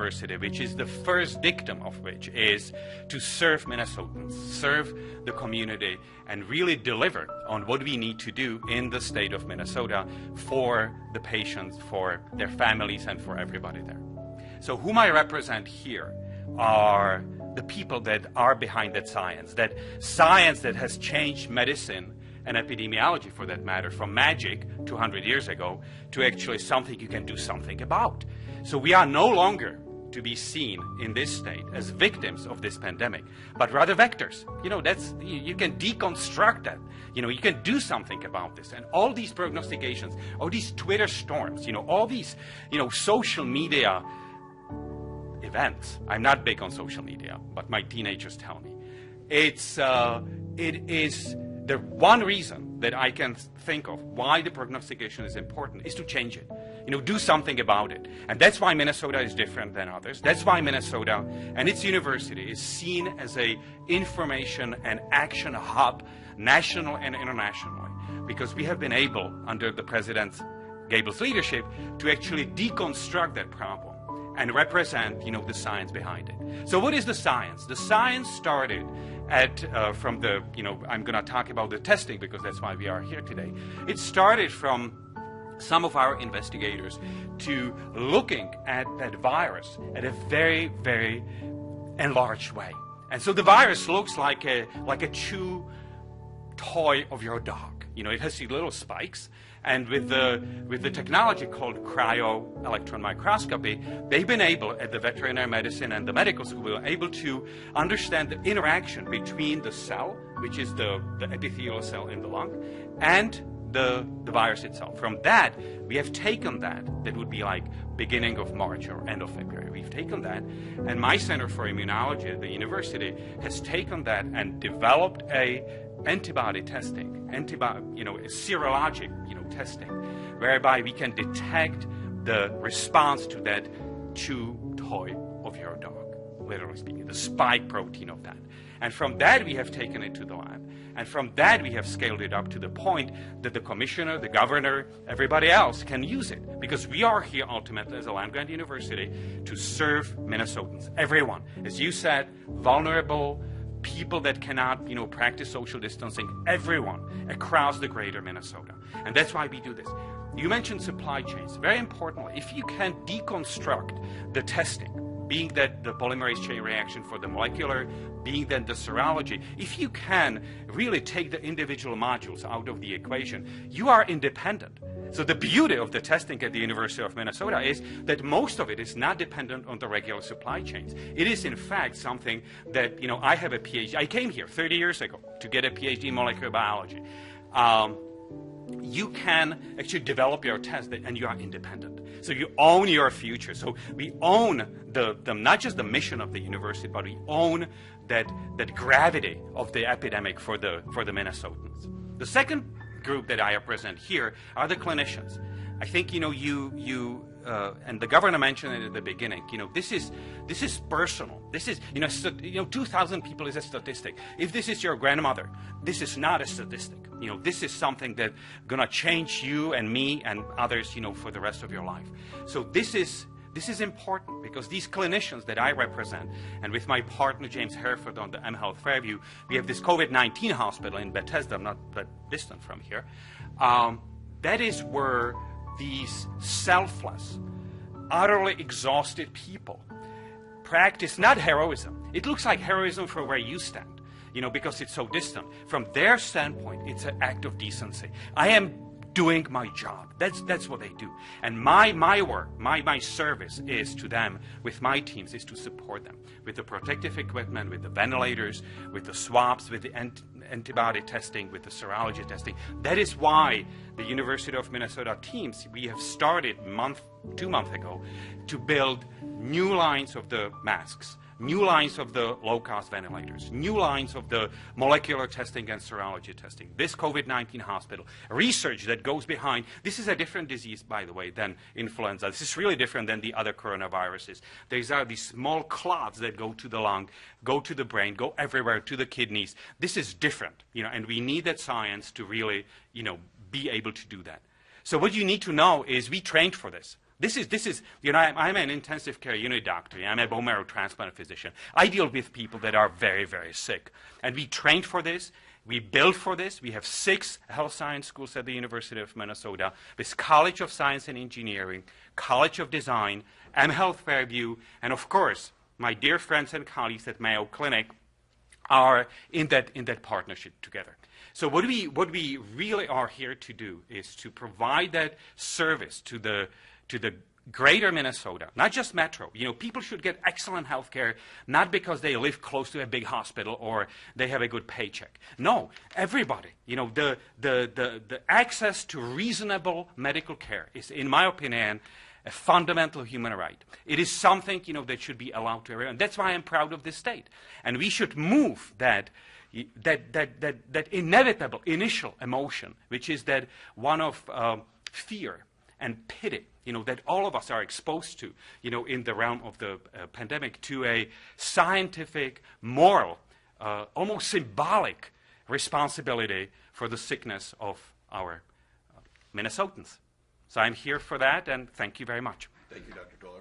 University, which is the first dictum of which is to serve Minnesotans, serve the community, and really deliver on what we need to do in the state of Minnesota for the patients, for their families, and for everybody there. So whom I represent here are the people that are behind that science that has changed medicine and epidemiology, for that matter, from magic 200 years ago to actually something you can do something about. So we are no longer to be seen in this state as victims of this pandemic, but rather vectors. You can deconstruct that. You can do something about this. And all these prognostications, all these Twitter storms, all these, social media events. I'm not big on social media, but my teenagers tell me. It is the one reason that I can think of why the prognostication is important is to change it. Do something about it. And that's why Minnesota is different than others. That's why Minnesota and its university is seen as a information and action hub, national and internationally, because we have been able, under the President Gable's leadership, to actually deconstruct that problem and represent, the science behind it. So what is the science? The science started from the, I'm going to talk about the testing because that's why we are here today. It started from some of our investigators to looking at that virus at a very, very enlarged way. And so the virus looks like a chew toy of your dog. It has these little spikes. And with the technology called cryo-electron microscopy, they've been able, at the veterinary medicine and the medical school, able to understand the interaction between the cell, which is the epithelial cell in the lung, and the virus itself. From that, we have taken that would be like beginning of March or end of February. We've taken that, and my Center for Immunology at the university has taken that and developed a antibody testing, serologic, testing, whereby we can detect the response to that chew toy of your dog, literally speaking, the spike protein of that. And from that, we have taken it to the lab. And from that, we have scaled it up to the point that the commissioner, the governor, everybody else can use it. Because we are here ultimately as a land-grant university to serve Minnesotans. Everyone, as you said, vulnerable, people that cannot, practice social distancing, everyone across the greater Minnesota. And that's why we do this. You mentioned supply chains. Very importantly, if you can deconstruct the testing, being that the polymerase chain reaction for the molecular, being that the serology, if you can really take the individual modules out of the equation, you are independent. So the beauty of the testing at the University of Minnesota is that most of it is not dependent on the regular supply chains. It is, in fact, something that, I have a PhD. I came here 30 years ago to get a PhD in molecular biology. You can actually develop your test and you are independent. So you own your future. So we own the not just the mission of the university, but we own that gravity of the epidemic for the Minnesotans. The second group that I represent here are the clinicians. I think you and the governor mentioned it at the beginning. This is personal. This is 2,000 people is a statistic. If this is your grandmother, this is not a statistic. This is something that's gonna change you and me and others. For the rest of your life. So this is important because these clinicians that I represent, and with my partner James Hereford on the mHealth Fairview, we have this COVID-19 hospital in Bethesda, not that distant from here. That is where these selfless, utterly exhausted people practice not heroism. It looks like heroism from where you stand, because it's so distant. From their standpoint, it's an act of decency. I am doing my job. That's what they do. And my work, my service is to them, with my teams, is to support them with the protective equipment, with the ventilators, with the swabs, with the antibody testing, with the serology testing. That is why the University of Minnesota teams, we have started 2 months ago to build new lines of the masks, new lines of the low-cost ventilators, new lines of the molecular testing and serology testing, this COVID-19 hospital, research that goes behind. This is a different disease, by the way, than influenza. This is really different than the other coronaviruses. These are these small clots that go to the lung, go to the brain, go everywhere, to the kidneys. This is different, and we need that science to really, be able to do that. So what you need to know is we trained for this. This is, you know, I'm an intensive care unit doctor. I'm a bone marrow transplant physician. I deal with people that are very, very sick. And we trained for this. We built for this. We have 6 health science schools at the University of Minnesota, with College of Science and Engineering, College of Design, mHealth Fairview, and of course, my dear friends and colleagues at Mayo Clinic are in that partnership together. So what we really are here to do is to provide that service to the greater Minnesota, not just metro. You know, people should get excellent health care, not because they live close to a big hospital or they have a good paycheck. No, everybody. You know, the access to reasonable medical care is, in my opinion, a fundamental human right. It is something, you know, that should be allowed to everyone. That's why I'm proud of this state. And we should move that inevitable initial emotion, which is that one of fear and pity, you know, that all of us are exposed to, you know, in the realm of the pandemic, to a scientific, moral, almost symbolic responsibility for the sickness of our Minnesotans. So I'm here for that, and thank you very much. Thank you, Dr. Toller.